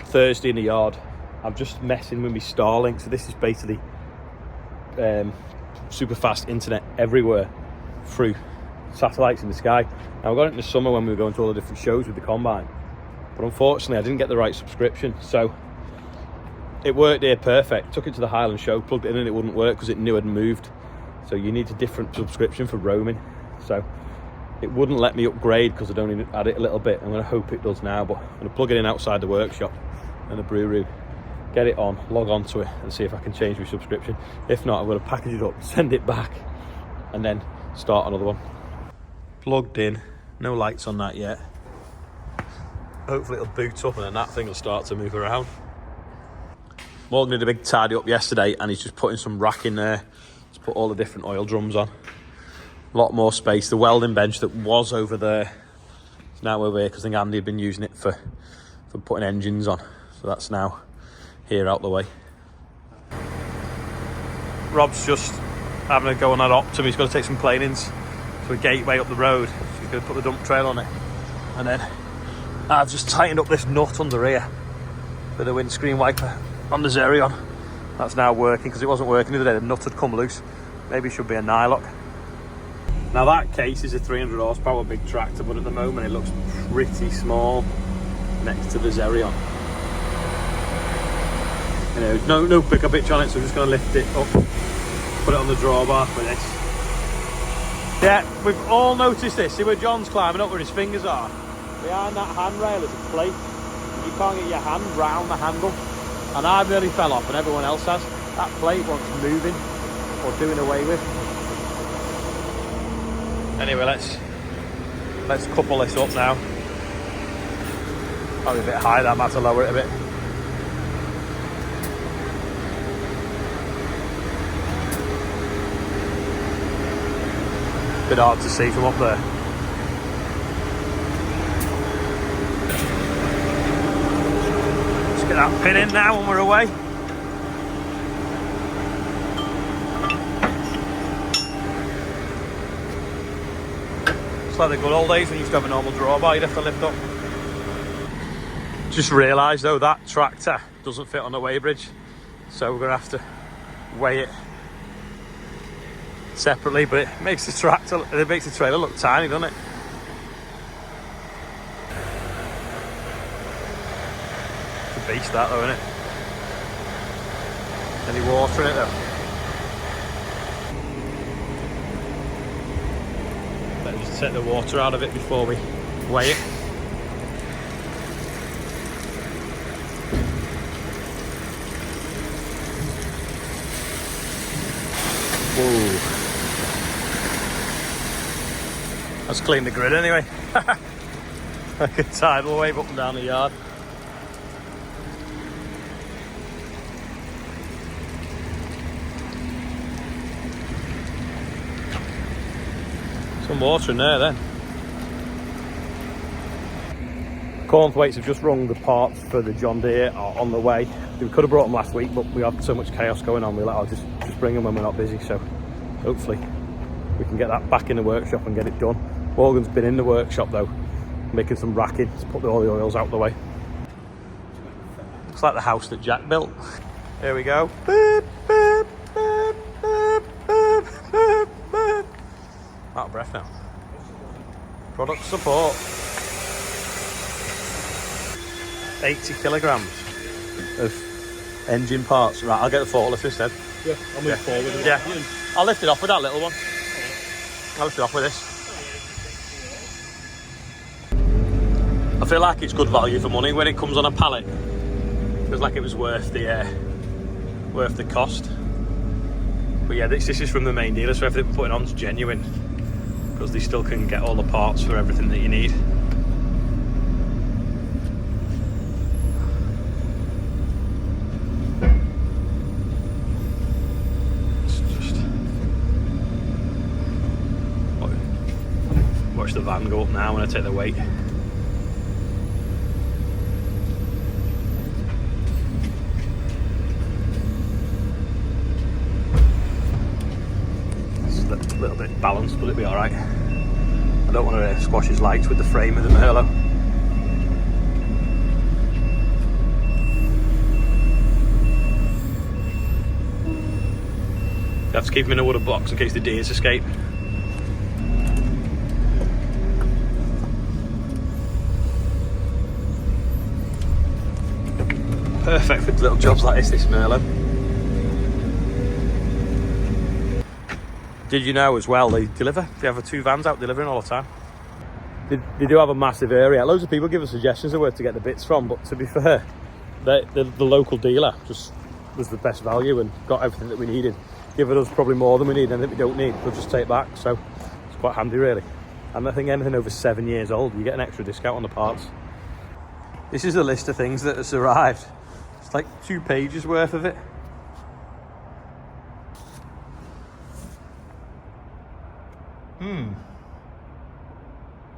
Thursday in the yard. I'm just messing with my Starlink. So this is basically super fast internet everywhere through satellites in the sky. Now I got it in the summer when we were going to all the different shows with the combine, but unfortunately I didn't get the right subscription, so it worked here perfect. Took it to the Highland show, plugged it in, and it wouldn't work because it knew I'd moved. So you need a different subscription for roaming. So it wouldn't let me upgrade because I'd only had it a little bit. I'm going to hope it does now, but I'm going to plug it in outside the workshop and the brew room, get it on, log on to it and see if I can change my subscription. If not, I'm going to package it up, send it back, and then start another one. Plugged in, no lights on that yet. Hopefully it'll boot up and then that thing will start to move around. Morgan did a big tidy up yesterday and he's just putting some rack in there to put all the different oil drums on. A lot more space. The welding bench that was over there is now over here because I think Andy had been using it for putting engines on. So that's now here out the way. Rob's just having a go on that Optum. He's got to take some planings to a gateway up the road. So he's going to put the dump trail on it. And then I've just tightened up this nut under here with the windscreen wiper on the Xerion. That's now working because it wasn't working the other day. The nut had come loose. Maybe it should be a nylock. Now that case is a 300 horsepower big tractor, but at the moment it looks pretty small next to the Xerion. You know, no pickup hitch on it, so I'm just going to lift it up, put it on the drawbar for this. Yeah, we've all noticed this. See where John's climbing up where his fingers are? Behind that handrail is a plate. You can't get your hand round the handle. And I nearly fell off, and everyone else has. That plate wants moving or doing away with. Anyway, let's couple this up now. Probably a bit high, that might have to lower it a bit. Bit hard to see from up there. Let's get that pin in now when we're away. It's like the good old days when you used to have a normal drawbar you'd have to lift up. Just realised though that tractor doesn't fit on the weighbridge, so we're going to have to weigh it separately, but it makes the trailer look tiny, doesn't it? It's a beast that though, isn't it? Any water in it though? Let's just take the water out of it before we weigh it. Whoa. Let's clean the grid anyway. Like a tidal wave up and down the yard. Some water in there then. Cornthwaites have just rung the parts for the John Deere are on the way. We could have brought them last week, but we had so much chaos going on, we were like, I'll just bring them when we're not busy. So hopefully we can get that back in the workshop and get it done. Morgan's been in the workshop though, making some racking to put all the oils out the way. Looks like the house that Jack built. Here we go. Boop, boop, boop, boop, boop, boop, boop. Out of breath now. Product support. 80 kilograms of engine parts. Right, I'll get the forklift instead. Yeah, I'll move forward. Yeah, I'll lift it off with that little one. I'll lift it off with this. I feel like it's good value for money when it comes on a pallet. Feels like it was worth the cost. But yeah, this is from the main dealer, so everything we're putting on is genuine, because they still can get all the parts for everything that you need. Watch the van go up now when I take the weight. It's a little bit balanced, but it'll be alright. I don't want to squash his lights with the frame of the Merlot. have to keep them in a wooden box in case the deers escape. Perfect for little jobs like this Merlin. Did you know as well, they have 2 vans out delivering all the time. They do have a massive area. Loads of people give us suggestions of where to get the bits from, but to be fair, the local dealer just was the best value and got everything that we needed. Giving us probably more than we need and that we don't need, we'll just take it back. So it's quite handy really. And I think anything over 7 years old, you get an extra discount on the parts. This is a list of things that has arrived. It's like 2 pages worth of it.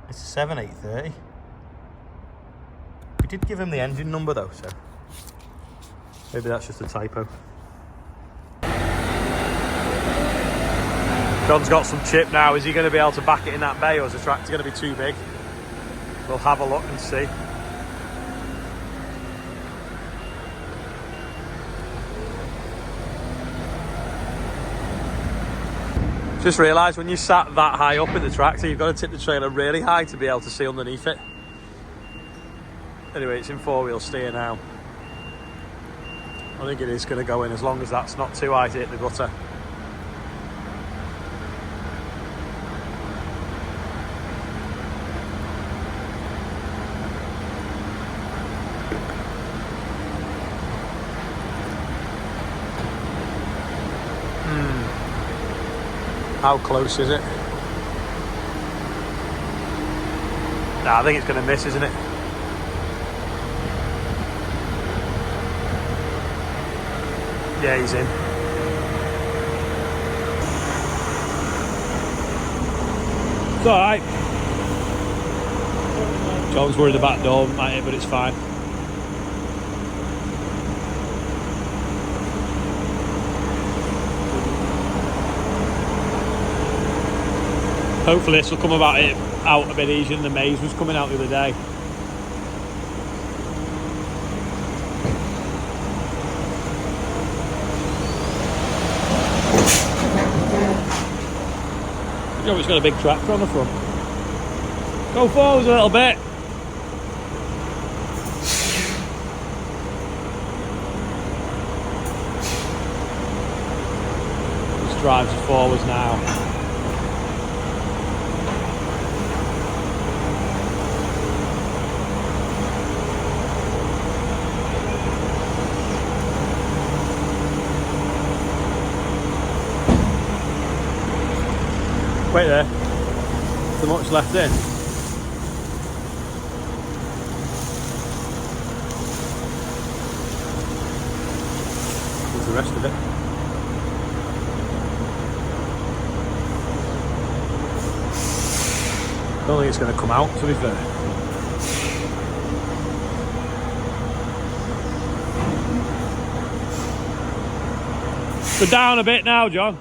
It's a 7830. We did give him the engine number though, so maybe that's just a typo. John's got some chip now. Is he going to be able to back it in that bay, or is the tractor going to be too big? We'll have a look and see. Just realised when you sat that high up in the tractor, you've got to tip the trailer really high to be able to see underneath it. Anyway, it's in 4-wheel steer now. I think it is going to go in as long as that's not too high to hit the gutter. How close is it? Nah, I think it's going to miss, isn't it? Yeah, he's in. It's alright. John's worried the back door might hit, but it's fine. Hopefully this will come out a bit easier than the maze was coming out the other day. You know, it's got a big tractor on the front. Go forwards a little bit. Just drives us forwards now. Wait there, so much left in. There's the rest of it. I don't think it's going to come out, to be fair. Go down a bit now, John.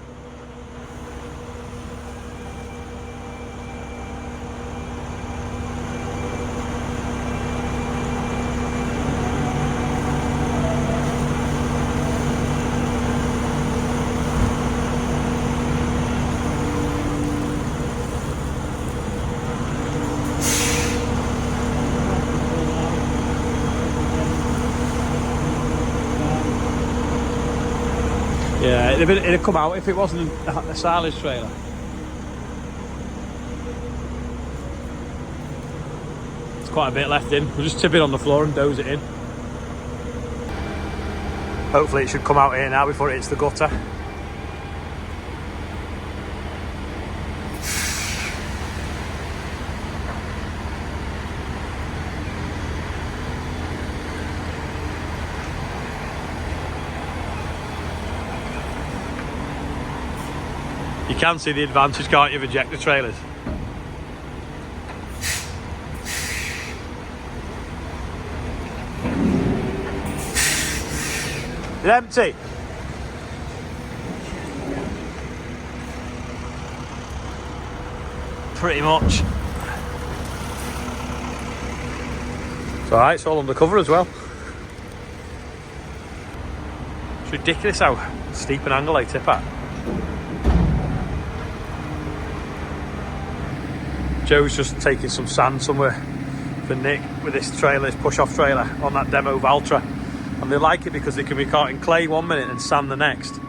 Yeah, it'd have come out if it wasn't a silage trailer. There's quite a bit left in. We'll just tip it on the floor and doze it in. Hopefully it should come out here now before it hits the gutter. You can see the advantage, can't you, of ejector trailers? It's empty. Pretty much. It's alright, it's all undercover as well. It's ridiculous how steep an angle they tip at. Joe's just taking some sand somewhere for Nick with this trailer, this push-off trailer on that demo Valtra. And they like it because they can be caught in clay 1 minute and sand the next.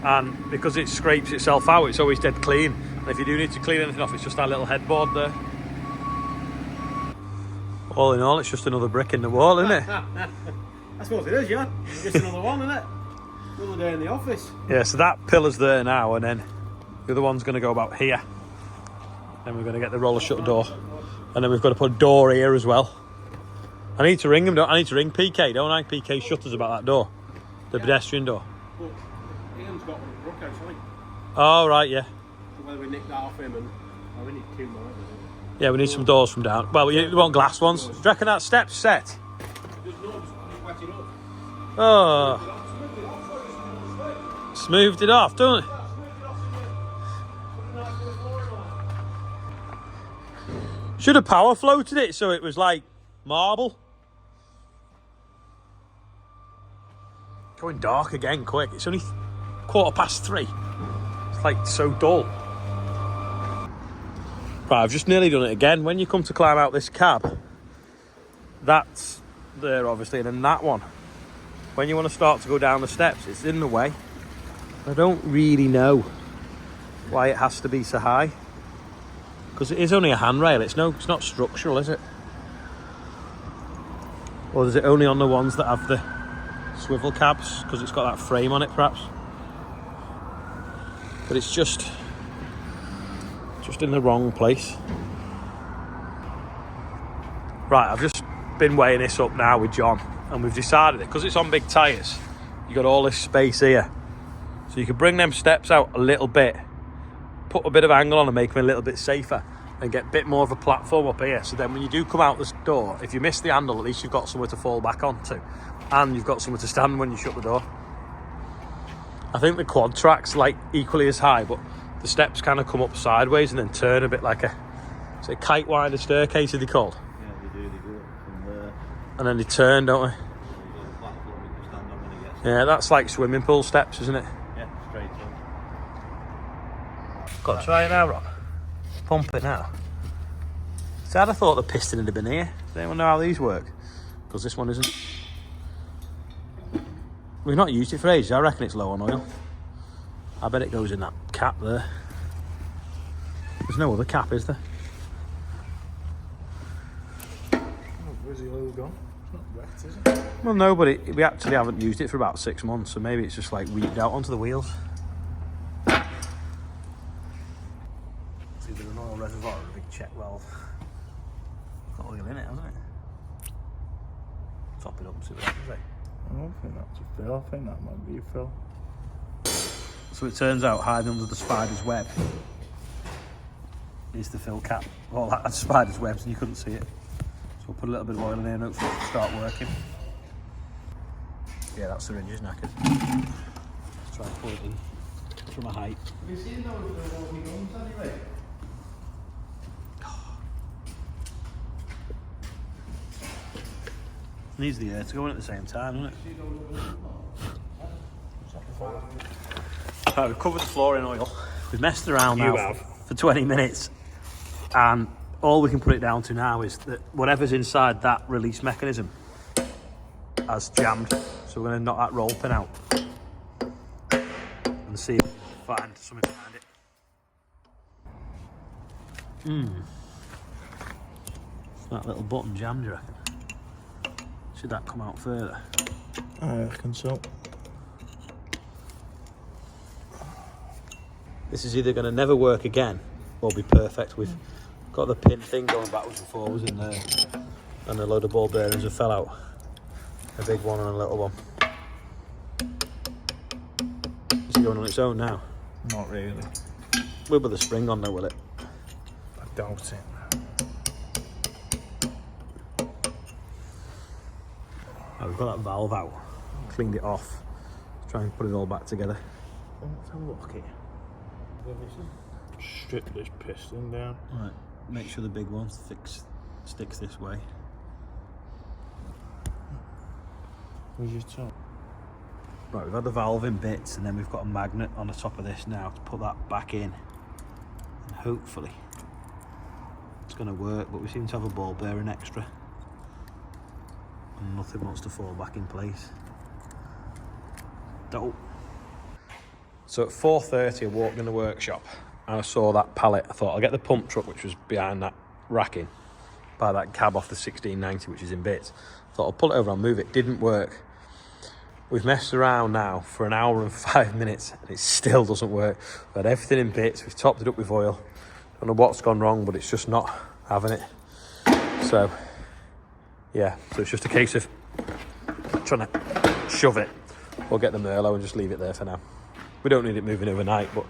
And because it scrapes itself out, it's always dead clean. And if you do need to clean anything off, it's just that little headboard there. All in all, it's just another brick in the wall, isn't it? I suppose it is, yeah. Just another one, isn't it? Another day in the office. Yeah, so that pillar's there now, and then the other one's going to go about here. Then we're going to get the roller shutter door. And then we've got to put a door here as well. I need to ring him, I need to ring PK, don't I? PK shutters about that door. The pedestrian door. Well, Ian's got one at Brookhouse, hasn't he? Oh, right, yeah. So whether we nick that off him and... Oh, we need 2 more, isn't it? Yeah, we need some doors from down. Well, we want glass ones. Do you reckon that step's set? Just wet it up. Oh. Smoothed it off, don't it? Should have power floated it so it was like marble. Going dark again quick. It's only 3:15. It's like so dull. Right, I've just nearly done it again. When you come to climb out this cab, that's there obviously, and then that one. When you want to start to go down the steps, it's in the way. I don't really know why it has to be so high. Because it is only a handrail, it's not structural, is it? Or is it only on the ones that have the swivel cabs? Because it's got that frame on it, perhaps. But it's just in the wrong place. Right, I've just been weighing this up now with John, and we've decided that because it's on big tyres, you got all this space here. So you can bring them steps out a little bit, put a bit of angle on and make them a little bit safer, and get a bit more of a platform up here. So then when you do come out this door, if you miss the handle, at least you've got somewhere to fall back onto, and you've got somewhere to stand when you shut the door. I think the quad track's like equally as high, but the steps kind of come up sideways and then turn a bit like a kite winder staircase, are they called? Yeah, they do. They go up from there. And then they turn, don't they? There's a platform you can stand on when it gets... Yeah, that's like swimming pool steps, isn't it? Yeah, straight on. Go on, try it now, Rob. Pump it now. See, I'd have thought the piston would have been here. Does anyone know how these work? Because this one isn't. We've not used it for ages. I reckon it's low on oil. I bet it goes in that cap there. There's no other cap, is there? Oh, where's the oil gone? It's not wet, is it? Well, no, but we actually haven't used it for about 6 months, so maybe it's just like weeped out onto the wheels. It's either an oil reservoir or a big check valve. Got oil in it, hasn't it? Top it up and see what happens, eh? I don't think that's a fill. I think that might be a fill. So it turns out hiding under the spider's web is the fill cap. Well, that had spider's webs and you couldn't see it. So we'll put a little bit of oil in here and hopefully it'll start working. Yeah, that syringe is knackered. Let's try and pull it in from a height. Have you seen those walking guns anyway? Needs the air to go in at the same time, doesn't it? Right, we've covered the floor in oil. We've messed around now for 20 minutes, and all we can put it down to now is that whatever's inside that release mechanism has jammed. So we're going to knock that roll pin out and see if we can find something behind it. That little button jammed, do you reckon? Should that come out further? I reckon so. This is either going to never work again or be perfect. We've got the pin thing going backwards and forwards in there, and a load of ball bearings have fell out. A big one and a little one. Is it going on its own now? Not really. We'll put the spring on though, will it? I doubt it. Oh, we've got that valve out, cleaned it off. Let's try and put it all back together. Let's have a look here. Strip this piston down. Right, make sure the big one sticks this way. Where's your top? Right, we've had the valve in bits, and then we've got a magnet on the top of this now to put that back in. And hopefully it's going to work, but we seem to have a ball bearing extra. And nothing wants to fall back in place. Dope. So at 4:30 I walked in the workshop and I saw that pallet. I thought I'll get the pump truck, which was behind that racking by that cab off the 1690, which is in bits. I thought I'll pull it over and move it. Didn't work. We've messed around now for an hour and 5 minutes and it still doesn't work. We've had everything in bits, we've topped it up with oil. Don't know what's gone wrong, but it's just not having it. So yeah, so it's just a case of trying to shove it or get the Merlot and just leave it there for now. We don't need it moving overnight, but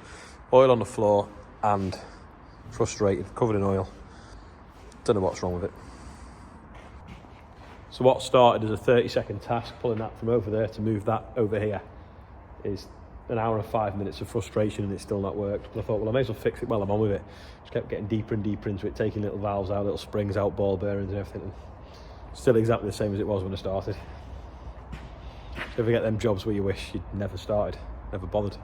oil on the floor and frustrated, covered in oil. Don't know what's wrong with it. So what started as a 30-second task, pulling that from over there to move that over here, is an hour and 5 minutes of frustration, and it's still not worked. But I thought, well, I may as well fix it while I'm on with it. Just kept getting deeper and deeper into it, taking little valves out, little springs out, ball bearings and everything. And still exactly the same as it was when I started. So if you get them jobs where you wish you'd never started, never bothered.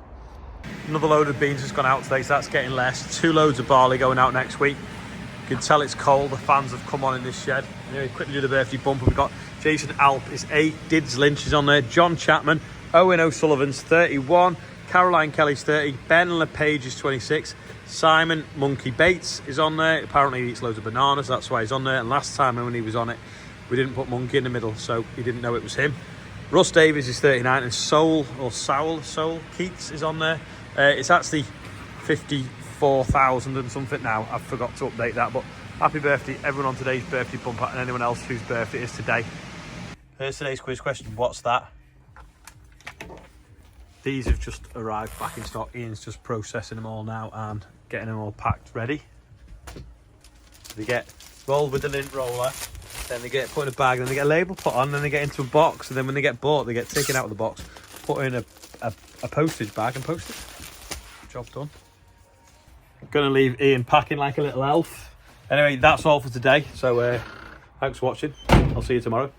Another load of beans has gone out today, so that's getting less. 2 loads of barley going out next week. You can tell it's cold, the fans have come on in this shed. Anyway, quickly do the birthday bumper. We've got Jason Alp is 8, Dids Lynch is on there, John Chapman, Owen O'Sullivan's 31, Caroline Kelly's 30, Ben LePage is 26, Simon Monkey Bates is on there. Apparently he eats loads of bananas, that's why he's on there. And last time when he was on it, we didn't put Monkey in the middle, so he didn't know it was him. Russ Davies is 39, and Soul Keats is on there. It's actually 54,000 and something now. I forgot to update that, but happy birthday everyone on today's birthday bumper and anyone else whose birthday is today. Here's today's quiz question. What's that? These have just arrived back in stock. Ian's just processing them all now and getting them all packed ready. They get rolled with the lint roller, then they get put in a bag, then they get a label put on, then they get into a box, and then when they get bought, they get taken out of the box, put in a postage bag and posted. Job done. Gonna leave Ian packing like a little elf. Anyway, that's all for today. So thanks for watching. I'll see you tomorrow.